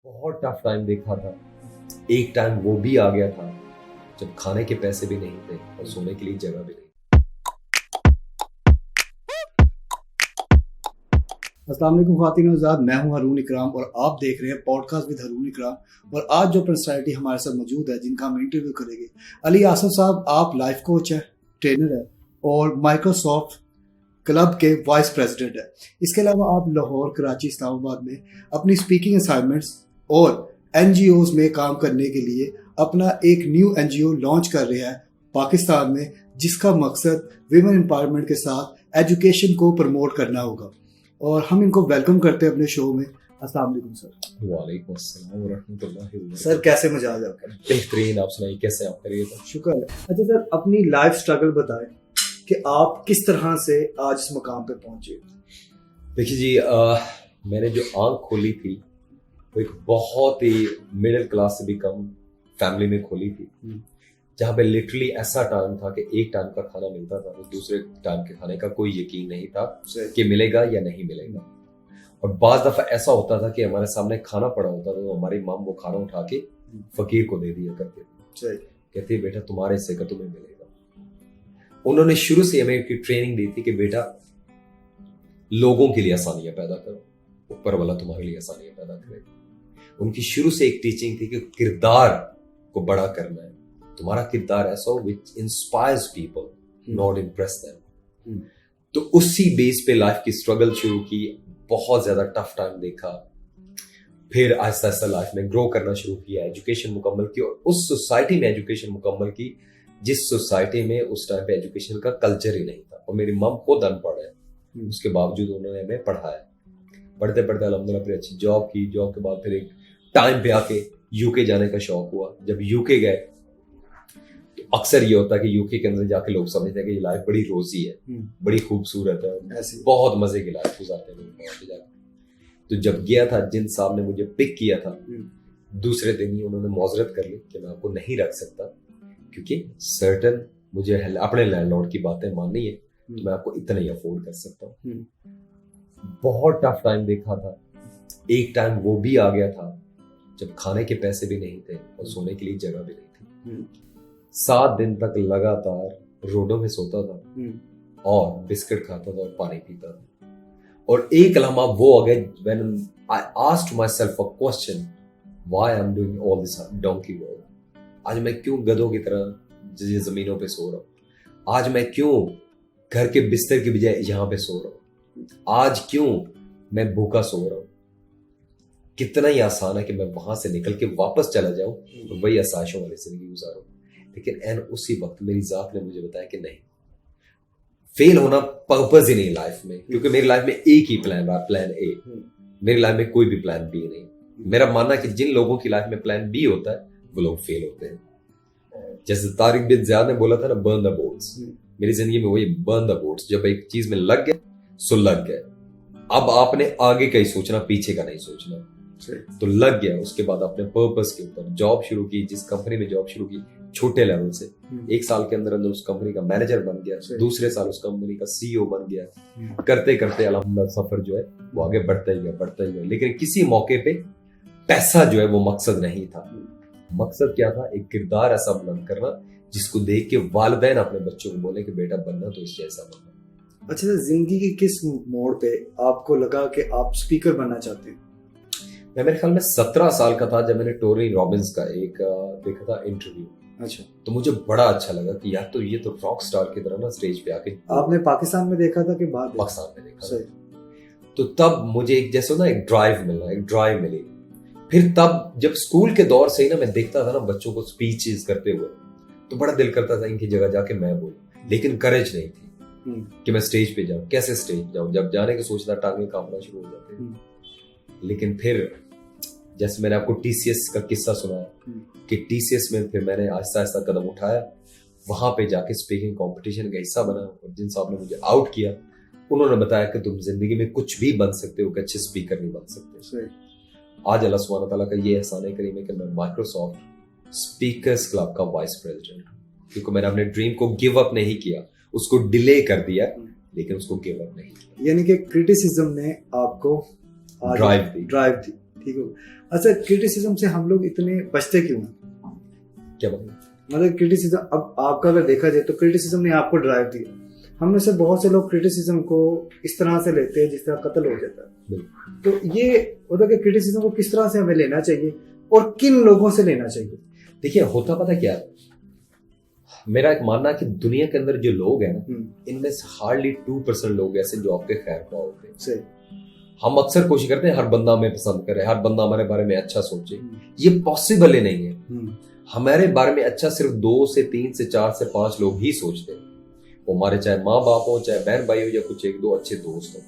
बहुत tough time देखा था। एक टाइम वो भी आ गया था जब खाने के पैसे भी नहीं थे और सोने के लिए जगह भी नहीं। अस्सलाम वालेकुम ख़वातीन और हज़रात, मैं हूं हरून इकराम और आप देख रहे हैं पॉडकास्ट विद हरून इकराम। और आज जो पर्सनैलिटी हमारे साथ मौजूद है, जिनका हम इंटरव्यू करेंगे, अली आसफ साहब। आप लाइफ कोच है, ट्रेनर है और माइक्रोसॉफ्ट क्लब के वाइस प्रेसिडेंट है। इसके अलावा आप लाहौर, कराची, इस्लामाबाद में अपनी स्पीकिंग असाइनमेंट्स और NGOs में काम करने के लिए अपना एक न्यू NGO लॉन्च कर रहे हैं पाकिस्तान में, जिसका मकसद विमेन एम्पावरमेंट के साथ एजुकेशन को प्रमोट करना होगा। और हम इनको वेलकम करते हैं अपने शो में। अस्सलाम वालेकुम सर। वालेकुम अस्सलाम व रहमतुल्लाहि व बरकातहू। सर कैसे मजाज है आपका? बेहतरीन, आप सुनाइए कैसे आप करिएगा? शुक्र है। अच्छा सर, अपनी लाइफ स्ट्रगल बताएं कि आप किस तरह से आज इस मुकाम पे पहुंचे। देखिए जी, मैंने जो आंख खोली थी वो एक बहुत ही मिडिल क्लास से भी कम फैमिली में खोली थी, जहाँ पे लिटरली ऐसा टाइम था कि एक टाइम का खाना मिलता था तो दूसरे टाइम के खाने का कोई यकीन नहीं था कि मिलेगा या नहीं मिलेगा। और बाज दफा ऐसा होता था कि हमारे सामने खाना पड़ा होता था तो हमारी माम वो खाना उठा के फकीर को दे दिया करते थे, कहती है बेटा तुम्हारे हिस्से का तुम्हें मिलेगा। उन्होंने शुरू से हमें एक ट्रेनिंग दी थी कि बेटा लोगों के लिए आसानियां पैदा करो, ऊपर वाला तुम्हारे लिए आसानियां पैदा करेगा। उनकी शुरू से एक टीचिंग थी कि किरदार को बड़ा करना है, तुम्हारा किरदार ऐसा हो which inspires people, not impress them. तो उसी बेस पे लाइफ की स्ट्रगल शुरू की, बहुत ज्यादा टफ टाइम देखा, फिर आहिस्ता आहिस्ता लाइफ में ग्रो करना शुरू किया, एजुकेशन मुकम्मल की और उस सोसाइटी में एजुकेशन मुकम्मल की जिस सोसाइटी में उस टाइम पे एजुकेशन का कल्चर ही नहीं था। और मेरी मम खुद अनपढ़ है, उसके बावजूद उन्होंने हमें पढ़ाया। पढ़ते पढ़ते अल्हम्दुलिल्लाह फिर अच्छी जॉब की, जॉब के बाद फिर एक टाइम पे आके यूके जाने का शौक हुआ। जब यूके गए तो अक्सर ये होता है कि यूके के अंदर जाके लोग समझते हैं कि ये लाइफ बड़ी रोजी है, बड़ी खूबसूरत है, बहुत मजे की लाइफ गुजारते हैं लोग वहां पे जाके। तो जब गया था, जिन साहब ने मुझे पिक किया था, दूसरे दिन ही उन्होंने मौजरत कर ली कि मैं आपको नहीं रख सकता, क्योंकि सर्टन मुझे अपने लैंडलॉर्ड की बातें माननी है, तो मैं आपको इतना ही अफोर्ड कर सकता हूँ। बहुत टफ टाइम देखा था। एक टाइम वो भी आ गया था जब खाने के पैसे भी नहीं थे और सोने के लिए जगह भी नहीं थी। 7 दिन तक लगातार रोडों में सोता था और बिस्किट खाता था और पानी पीता था। और एक लम्हा वो आ गया when I asked myself a question, why I'm doing all this donkey work? आज मैं क्यों गधों की तरह जमीनों पे सो रहा हूँ? आज मैं क्यों घर के बिस्तर के बजाय यहाँ पे सो रहा हूँ? आज क्यों मैं भूखा सो रहा हूँ? कितना ही आसान है कि मैं वहां से निकल के वापस चला जाऊं और वही आसाइशों वाली जिंदगी गुजारूं। लेकिन एन उसी वक्त मेरी जात ने मुझे बताया कि नहीं, फेल होना पर्पस ही नहीं लाइफ में, क्योंकि मेरी लाइफ में एक ही प्लान रहा, प्लान ए। मेरी लाइफ में कोई भी प्लान बी नहीं। मेरा मानना है कि जिन लोगों की लाइफ में प्लान बी होता है वो लोग फेल होते हैं। जैसे तारिक बिन ज़ियाद ने बोला था ना, बर्न द बोट्स। मेरी जिंदगी में वही बर्न द बोट्स। जब एक चीज में लग गए सो लग गए। अब आपने आगे का ही सोचना, पीछे का नहीं सोचना। तो लग गया। उसके बाद अपने पर्पस के ऊपर जॉब शुरू की। जिस कंपनी में जॉब शुरू की छोटे लेवल से, 1 साल के अंदर अंदर उस कंपनी का मैनेजर बन गया, दूसरे साल उस कंपनी का CEO बन गया। करते करते अल्हम्दुलिल्लाह सफर जो है वो आगे बढ़ता ही गया। लेकिन किसी मौके पे पैसा जो है वो मकसद नहीं था। मकसद क्या था? एक किरदार ऐसा बुलंद करना जिसको देख के वालिदैन अपने बच्चों को बोले कि बेटा बनना तो इस जैसा बनना। अच्छा सर, जिंदगी के किस मोड़ पे आपको लगा कि आप स्पीकर बनना चाहते हैं? मैं मेरे ख्याल में 17 साल का था जब मैंने टोनी रॉबिन्स का एक देखा था इंटरव्यू। अच्छा। तो मुझे बड़ा अच्छा लगा कि यार तो ये तो रॉक स्टार की तरह ना स्टेज पे आके। आपने पाकिस्तान में देखा था कि बाहर? पाकिस्तान में देखा। तो तब मुझे एक जैसे ना एक ड्राइव मिली। फिर तब जब स्कूल के दौर से ही ना मैं देखता था ना बच्चों को स्पीचेस करते हुए, तो बड़ा दिल करता था इनकी जगह जाके मैं बोलूं, लेकिन करेज नहीं थी कि मैं स्टेज पे जाऊं। कैसे स्टेज जाऊं? जब जाने की सोचता टांगे कांपना शुरू हो जाते। लेकिन फिर जैसे मैंने आपको TCS का किस्सा सुनाया कि TCS में फिर मैंने आहिस्ता आहिस्ता कदम उठाया, वहां पे जाके स्पीकिंग कंपटीशन का हिस्सा बना। और जिन साहब ने मुझे आउट किया उन्होंने बताया कि तुम जिंदगी में कुछ भी बन सकते हो, कि अच्छे स्पीकर नहीं बन सकते। आज अल्लाह सुब्हानहू व तआला का ये एहसान करीम है कि मैं माइक्रोसॉफ्ट स्पीकर्स क्लब का वाइस प्रेसिडेंट हूँ, क्योंकि मैंने अपने ड्रीम को गिव अप नहीं किया, उसको डिले कर दिया, लेकिन उसको गिव अप नहीं किया। यानी कि क्रिटिसिज्म ने आपको ड्राइव दी। ठीक हो। अच्छा, क्रिटिसिज्म से हम लोग इतने बचते क्यों हैं? क्या मतलब? मतलब क्रिटिसिज्म, अब आपका अगर देखा जाए तो क्रिटिसिज्म ने आपको ड्राइव दिया। हम में से बहुत से लोग क्रिटिसिज्म को इस तरह से लेते हैं जिस तरह कत्ल हो जाता है। तो ये होता है कि क्रिटिसिज्म को किस तरह से हमें लेना चाहिए और किन लोगों से लेना चाहिए? देखिए, होता पता क्या है, मेरा एक मानना है कि दुनिया के अंदर जो लोग हैं ना, इनमें से हार्डली 2% लोग ऐसे जो आपके खैर ख्वाह होते हैं। सही। हम अक्सर कोशिश करते हैं हर बंदा हमें पसंद करे, हर बंदा हमारे बारे में अच्छा सोचे। ये पॉसिबल ही नहीं है। हमारे बारे में अच्छा सिर्फ 2 से 3 से 4 से 5 लोग ही सोचते हैं। वो हमारे चाहे माँ बाप हो, चाहे बहन भाई हो, या कुछ 1-2 अच्छे दोस्त हो।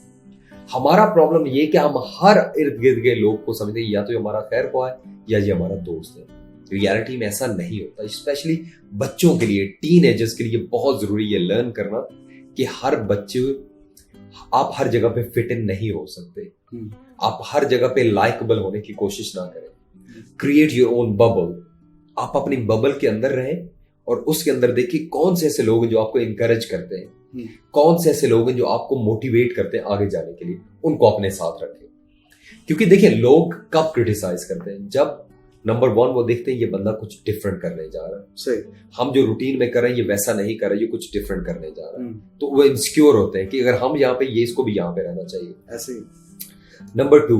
हमारा प्रॉब्लम ये कि हम हर इर्द गिर्द के लोग को समझते हैं या तो ये हमारा खैर ख्वाह है या ये हमारा दोस्त है। रियलिटी में ऐसा नहीं होता। स्पेशली बच्चों के लिए, टीनेजर्स के लिए बहुत जरूरी ये लर्न करना कि हर बच्चे, आप हर जगह पे फिट इन नहीं हो सकते। आप हर जगह पे लाइकेबल होने की कोशिश ना करें। Create your own bubble. आप अपनी बबल के अंदर रहें और उसके अंदर देखिए कौन से ऐसे लोग हैं जो आपको इनकरेज करते हैं, कौन से ऐसे लोग हैं जो आपको मोटिवेट करते हैं आगे जाने के लिए, उनको अपने साथ रखें। क्योंकि देखिए, लोग कब क्रिटिसाइज करते हैं? जब नंबर 1 वो देखते हैं ये बंदा कुछ डिफरेंट करने जा रहा है। सही। हम जो रूटीन में कर रहे हैं ये वैसा नहीं कर रहा है, ये कुछ डिफरेंट करने जा रहा है। तो वो इनसिक्योर होते हैं कि अगर हम यहाँ पे, ये इसको भी यहाँ पे रहना चाहिए। ऐसे ही। नंबर 2,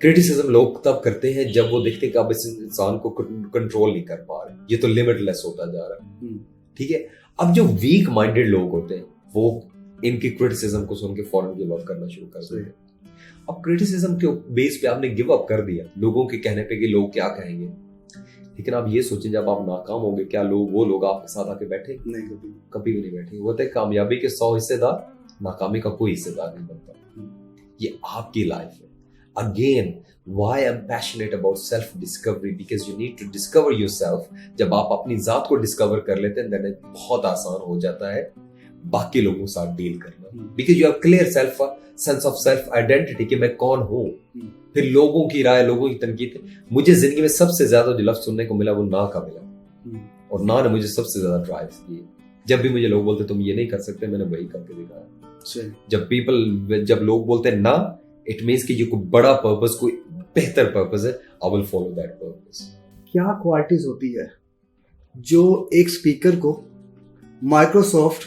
क्रिटिसिज्म लोग तब करते हैं जब वो देखते हैं कि अब इस इंसान को कंट्रोल नहीं कर पा रहे, ये तो लिमिटलेस होता जा रहा है। ठीक है। अब जो वीक माइंडेड लोग होते हैं वो इनकी क्रिटिसिज्म को सुन के फौरन गिव अप करना शुरू कर देते हैं। अब क्रिटिसिज्म के बेस पे आपने गिव अप कर दिया लोगों के कहने पे कि लोग क्या कहेंगे, लेकिन आप ये सोचें जब आप नाकाम होंगे, क्या वो लोग आपके साथ आके बैठे? नहीं, कभी भी नहीं बैठे। वो होता है कामयाबी के 100 हिस्सेदार, नाकामी का कोई हिस्सेदार नहीं बनता। ये आपकी लाइफ है। Again, why I'm passionate about self discovery, because you need to discover yourself। जब आप अपनी जात को डिस्कवर कर लेते हैं then बहुत आसान हो जाता है बाकी लोगों के साथ डील करना। Because you have clear sense of self identity कि मैं कौन हूं। फिर लोगों की राय, लोगों की तनकीद। मुझे जिंदगी में सबसे ज्यादा जो लफ्ज सुनने को मिला वो ना का मिला, और ना ने मुझे सबसे ज्यादा ड्राइव किए। जब भी मुझे लोग बोलते तुम ये नहीं कर सकते, मैंने वही करके दिखाया। जब लोग बोलते हैं ना, इट मीन्स कि ये कोई बड़ा पर्पस, कोई बेहतर पर्पस है, I will follow that purpose. क्या क्वालिटीज होती है जो एक स्पीकर को माइक्रोसॉफ्ट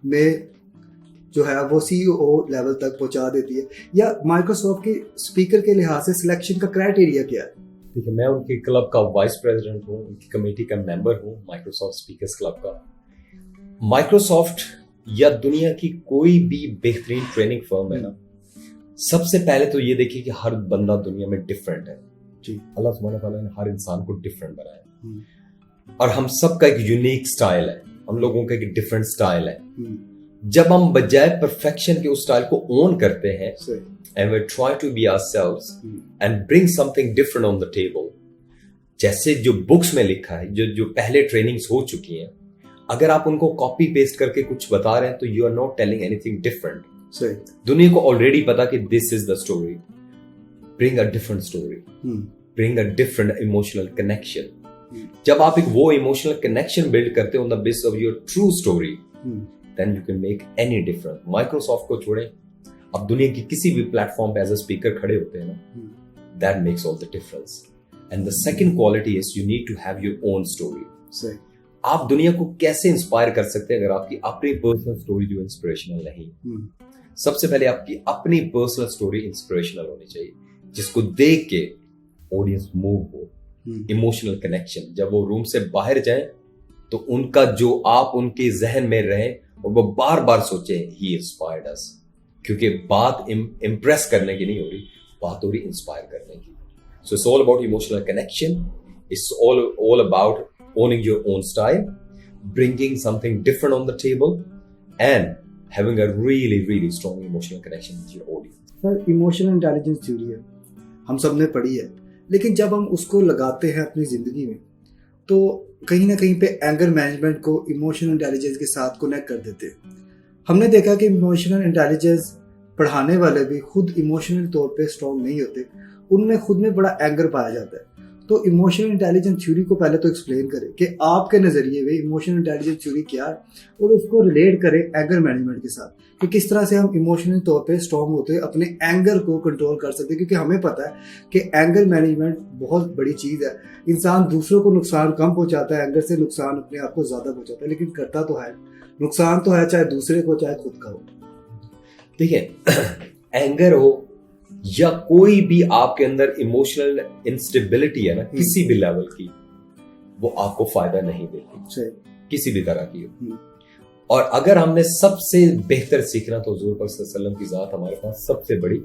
में जो है वो सीईओ लेवल तक पहुंचा देती है, या माइक्रोसॉफ्ट के स्पीकर के लिहाज से सिलेक्शन का क्राइटेरिया क्या है? ठीक है, मैं उनके क्लब का वाइस प्रेसिडेंट हूँ, उनकी कमेटी का मेंबर हूँ, माइक्रोसॉफ्ट स्पीकर्स क्लब का। माइक्रोसॉफ्ट या दुनिया की कोई भी बेहतरीन ट्रेनिंग फर्म है ना, सबसे पहले तो ये देखिए कि हर बंदा दुनिया में डिफरेंट है। जी, अल्लाह सुब्हानहू व तआला ने हर इंसान को डिफरेंट बनाया, और हम सबका एक यूनिक स्टाइल है, हम लोगों का एक डिफरेंट स्टाइल है। जब हम बजाय परफेक्शन के उस स्टाइल को ओन करते हैं and we try to be ourselves and bring something different on the table, जैसे जो बुक्स में लिखा है, जो पहले ट्रेनिंग्स हो चुकी हैं, अगर आप उनको कॉपी पेस्ट करके कुछ बता रहे हैं तो you are not telling anything different. दुनिया को ऑलरेडी पता कि this is the story. Bring a different story, bring a different emotional connection. जब आप एक वो इमोशनल कनेक्शन बिल्ड करते हो on the basis of your true story, then you can make any difference। Microsoft को छोड़े, अब दुनिया की किसी भी प्लेटफॉर्म पे एज अ स्पीकर खड़े होते हैं ना, that makes all the difference। and the second quality is you need to have your own story। आप दुनिया को कैसे इंस्पायर कर सकते हैं अगर आपकी अपनी पर्सनल स्टोरी जो इंस्पिरेशनल नहीं? सबसे पहले आपकी अपनी पर्सनल स्टोरी इंस्पिरेशनल होनी चाहिए, जिसको देख के ऑडियंस मूव हो, इमोशनल कनेक्शन। जब वो रूम से बाहर जाए तो उनका जो आप उनके जहन में रहे और वो बार बार सोचे ही इंस्पायर्ड अस, क्योंकि बात इम्प्रेस करने की नहीं हो रही, बात हो रही इंस्पायर करने की। So it's all about emotional connection, it's all about owning your own style, bringing something different on the table, and having a really strong emotional connection with your audience। Sir, emotional intelligence theory है, हम सब ने पढ़ी है, लेकिन जब हम उसको लगाते हैं अपनी जिंदगी में तो कहीं ना कहीं पे एंगर मैनेजमेंट को इमोशनल इंटेलिजेंस के साथ कनेक्ट कर देते हैं। हमने देखा कि इमोशनल इंटेलिजेंस पढ़ाने वाले भी खुद इमोशनल तौर पे स्ट्रॉन्ग नहीं होते, उनमें खुद में बड़ा एंगर पाया जाता है। तो इमोशनल इंटेलिजेंस थ्योरी को पहले तो एक्सप्लेन करें कि आपके नज़रिए में इमोशनल इंटेलिजेंस थ्योरी क्या है, और उसको रिलेट करें एंगर मैनेजमेंट के साथ कि किस तरह से हम इमोशनल तौर पे स्ट्रॉन्ग होते हैं, अपने एंगर को कंट्रोल कर सकते हैं। क्योंकि हमें पता है कि एंगर मैनेजमेंट बहुत बड़ी चीज़ है। इंसान दूसरों को नुकसान कम पहुंचाता है, एंगर से नुकसान अपने आप को ज़्यादा पहुंचाता है, लेकिन करता तो है नुकसान तो है, चाहे दूसरे को चाहे खुद का हो। देखिए एंगर हो या कोई भी आपके अंदर इमोशनल इंस्टेबिलिटी है ना, किसी भी लेवल की, वो आपको फायदा नहीं देती, किसी भी तरह की हो। और अगर हमने सबसे बेहतर सीखना तो हुजूर पाक सल्लल्लाहु अलैहि वसल्लम की जात हमारे पास सबसे बड़ी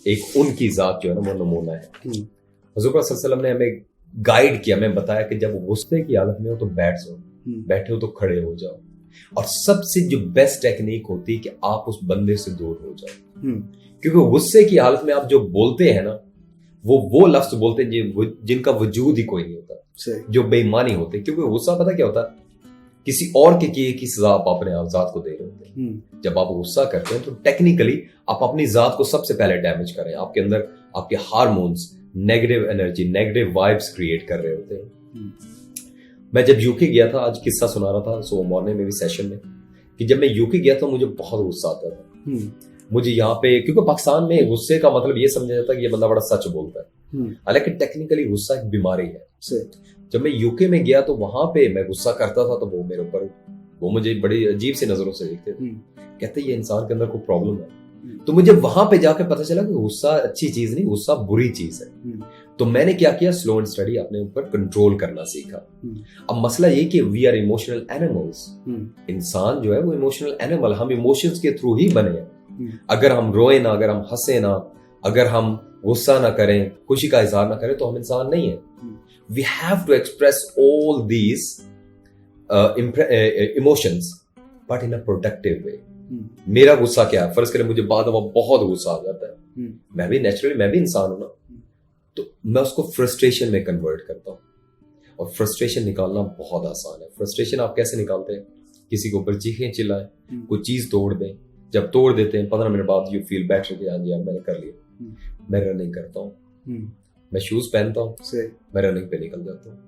एक उनकी जात जो है ना वो नमूना है। हुजूर पाक सल्लल्लाहु अलैहि वसल्लम ने हमें गाइड किया, हमें बताया कि जब गुस्से की हालत में हो तो बैठ जाओ, बैठे हो तो खड़े हो जाओ, और सबसे जो बेस्ट टेक्निक होती है कि आप उस बंदे से दूर हो जाओ। क्योंकि गुस्से की हालत में आप जो बोलते हैं ना वो लफ्ज बोलते हैं जिनका वजूद ही कोई नहीं होता, जो बेईमानी होते हैं। क्योंकि गुस्सा पता क्या होता है, किसी और के किए की सजा आप अपने आप जात को दे रहे होते हैं। जब आप गुस्सा करते हैं तो टेक्निकली आप अपनी जात को सबसे पहले डैमेज कर रहे हैं। आपके अंदर आपके hormones negative energy, negative vibes create कर रहे होते हैं। मैं जब यूके गया था, आज किस्सा सुना रहा था सो मॉर्निंग में भी सेशन में, कि जब मैं यूके गया था मुझे बहुत गुस्सा आता था। मुझे यहाँ पे, क्योंकि पाकिस्तान में गुस्से का मतलब ये समझा जाता है कि ये बंदा बड़ा सच बोलता है, हालांकि टेक्निकली गुस्सा एक बीमारी है। जब मैं यूके में गया तो वहां पे मैं गुस्सा करता था तो वो मेरे ऊपर, वो मुझे बड़ी अजीब सी नजरों से देखते थे, कहते ये इंसान के अंदर कोई प्रॉब्लम है। तो मुझे वहां पे जाकर पता चला कि गुस्सा अच्छी चीज नहीं, गुस्सा बुरी चीज है। तो मैंने क्या किया, स्लो एंड स्टडी अपने ऊपर कंट्रोल करना सीखा। अब मसला ये कि वी आर इमोशनल एनिमल्स, इंसान जो है वो इमोशनल एनिमल, हम इमोशंस के थ्रू ही बने हैं। अगर हम रोए ना, अगर हम हंसे ना, अगर हम गुस्सा ना करें, खुशी का इजहार ना करें तो हम इंसान नहीं है। We have to express all these emotions but in a productive way. मेरा गुस्सा क्या है, फर्ज करें मुझे बाद में बहुत गुस्सा आ जाता है, मैं भी नेचुरली मैं भी इंसान हूं ना, तो मैं उसको फ्रस्ट्रेशन में कन्वर्ट करता हूं। और फ्रस्ट्रेशन निकालना बहुत आसान है। फ्रस्ट्रेशन आप कैसे निकालते हैं, किसी के ऊपर चीखें चिल्लाएं, कोई चीज तोड़ दें, जब तोड़ देते हैं 15 मिनट बाद यू फील बेटर कि हाँ जी अब मैंने कर लिया। मैं रनिंग करता हूँ, मैं शूज पहनता हूँ, मैं रनिंग पे निकल जाता हूँ,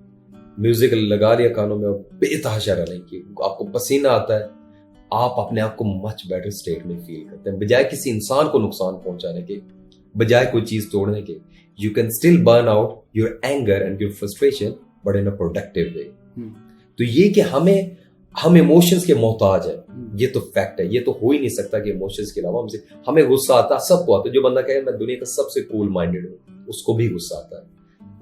म्यूजिक लगा लिया कानों में, बेतहाशा रनिंग की, आपको पसीना आता है, आप अपने आप को मच बेटर स्टेट में फील करते हैं। बजाय किसी इंसान को नुकसान पहुंचाने के, बजाय कोई चीज तोड़ने के, you can still burn out your anger and your frustration but in a productive वे। तो ये कि हम इमोशंस के मोहताज है, ये तो फैक्ट है। ये तो हो ही नहीं सकता कि इमोशंस के अलावा हमें गुस्सा आता, सबको आता है। जो बंदा कहे मैं दुनिया का सबसे कूल माइंडेड हूं, उसको भी गुस्सा आता है।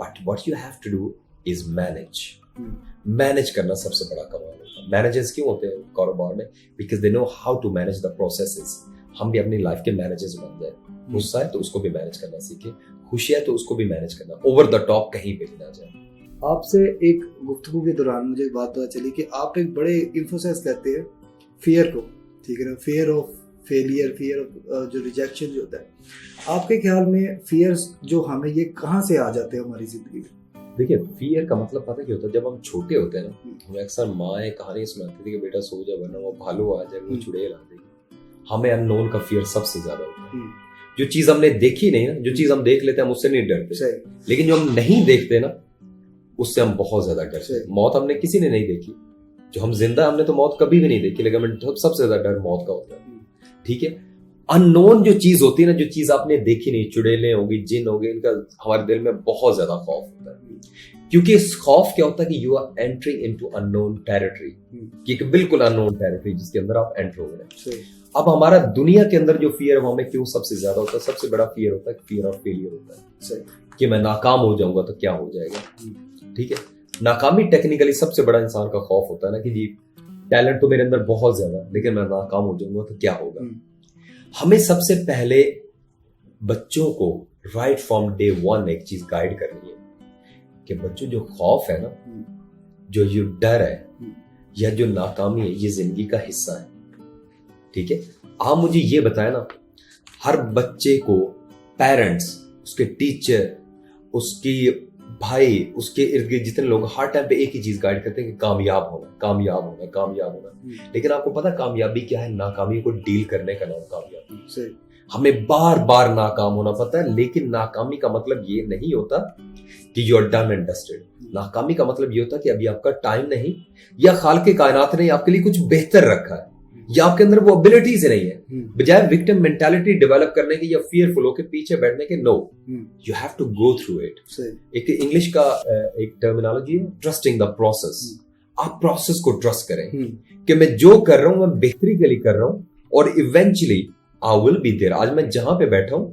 But what you have to do is manage करना सबसे बड़ा कमाल होता है। मैनेजर्स क्यों होते हैं कारोबार में? Because they know how to manage the processes. हम भी अपनी लाइफ के मैनेजर्स बन जाए। गुस्सा है तो उसको भी मैनेज करना सीखे, खुशी है तो उसको भी मैनेज करना, ओवर द टॉप कहीं पे भी ना जाए। आपसे एक गुफ्तगू के दौरान मुझे एक बात पता चली कि आप एक बड़े इन्फोसाइज करते हैं फियर को, ठीक है ना, fear of failure, fear of जो रिजेक्शन जो होता है। आपके ख्याल में फियर्स जो हमें ये कहाँ से आ जाते हैं हमारी जिंदगी में? देखिए फियर का मतलब पता क्या होता है, जब हम छोटे होते हैं ना, हमें अक्सर माँ कहानी सुनाती थी कि बेटा सो जा वरना वो भालू आ जाएगा, वो चुड़ैल आ जाएगी। हमें अननोन का फियर सबसे ज्यादा होता है। जो चीज हमने देखी नहीं ना, जो चीज हम देख लेते हैं हम उससे नहीं डरते, लेकिन जो हम नहीं देखते ना उससे हम बहुत ज्यादा डरते हैं। मौत हमने किसी ने नहीं देखी, जो हम जिंदा हमने तो मौत कभी भी नहीं देखी, लेकिन हमें सबसे ज्यादा डर मौत का होता है। ठीक है, अननोन जो चीज होती है ना, जो चीज आपने देखी नहीं, चुड़ैलें होगी, जिन होगी, इनका हमारे दिल में बहुत ज्यादा खौफ होता है। क्योंकि इस खौफ क्या होता है कि you are entering into unknown territory, एक बिल्कुल अननोन टेरिटरी जिसके अंदर आप एंटर हो गए। अब हमारा दुनिया के अंदर जो फियर है वो हमें क्यों सबसे ज्यादा होता है? सबसे बड़ा फियर होता है फियर ऑफ फेलियर होता है, कि मैं नाकाम हो जाऊंगा तो क्या हो जाएगा। ठीक है, नाकामी टेक्निकली सबसे बड़ा इंसान का खौफ होता है ना कि जी टैलेंट तो मेरे अंदर बहुत ज्यादा, लेकिन मैं नाकाम हो जाऊंगा तो क्या होगा। हमें सबसे पहले बच्चों को राइट फ्रॉम डे वन एक चीज गाइड करनी है कि बच्चों जो खौफ है ना, जो ये डर है या जो नाकामी है, ये जिंदगी का हिस्सा है। ठीक है, आप मुझे ये बताएं ना, हर बच्चे को पेरेंट्स, उसके टीचर, उसकी भाई, उसके इर्द गिर्द जितने लोग हर टाइम पे एक ही चीज गाइड करते हैं कि कामयाब होना, कामयाब होना, कामयाब होना। लेकिन आपको पता कामयाबी क्या है? नाकामी को डील करने का नाम कामयाबी। हमें बार बार नाकाम होना पड़ता है, लेकिन नाकामी का मतलब ये नहीं होता कि you are done and dusted. नाकामी का मतलब ये होता है कि अभी आपका टाइम नहीं, या खालिक कायनात ने आपके लिए कुछ बेहतर रखा है, या आपके अंदर वो एबिलिटीज नहीं है। बजाय विक्टिम मेंटालिटी डेवलप करने की या फियरफुल होकर पीछे बैठने के, no, you have to go through it. एक इंग्लिश का एक टर्मिनोलॉजी है, ट्रस्टिंग द प्रोसेस। आप प्रोसेस को ट्रस्ट करें कि मैं जो कर रहा हूं मैं बेहतरी के लिए कर रहा हूं, और eventually I will be there. आज मैं जहां पे बैठा हूं,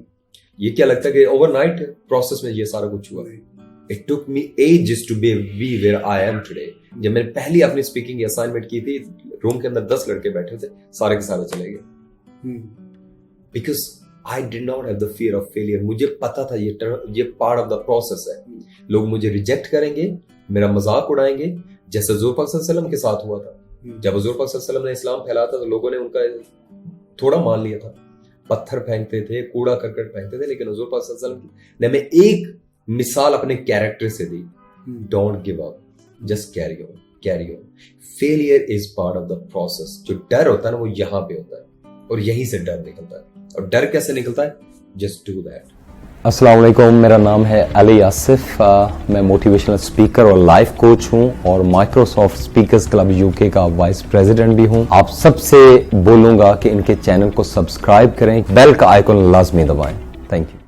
ये क्या लगता है कि ओवरनाइट प्रोसेस में ये सारा कुछ हुआ है। It took me ages to be where I am today. जब मैंने पहली अपनी स्पीकिंग असाइनमेंट की थी, रूम के अंदर 10 लड़के बैठे थे, सारे के सारे चले गए, because I did not have the fear of failure. मुझे पता था ये पार्ट ऑफ द प्रोसेस है। लोग मुझे रिजेक्ट करेंगे, मेरा मजाक उड़ाएंगे, जैसे हुजूर पाक सल्लल्लाहु अलैहि वसल्लम के साथ हुआ था। जब हुजूर पाक सल्लल्लाहु अलैहि वसल्लम ने इस्लाम फैलाया था तो लोगों ने उनका थोड़ा मान लिया था, पत्थर फेंकते थे, कूड़ा करकट फेंकते थे, लेकिन हुजूर पाक सल्लल्लाहु अलैहि वसल्लम ने हमें एक मिसाल अपने कैरेक्टर से दी, don't give up, just carry on, carry on. Failure is part of the process. जो डर होता है ना, वो यहां पे होता है, और यहीं से डर निकलता है। और डर कैसे निकलता है? Just do that. अस्सलाम वालेकुम, मेरा नाम है अली आसिफ। मैं मोटिवेशनल स्पीकर और लाइफ कोच हूं, और माइक्रोसॉफ्ट स्पीकर्स क्लब यूके का वाइस प्रेसिडेंट भी हूं। आप सबसे बोलूंगा कि इनके चैनल को सब्सक्राइब करें, बेल का आइकन लाजमी दबाएं। Thank you.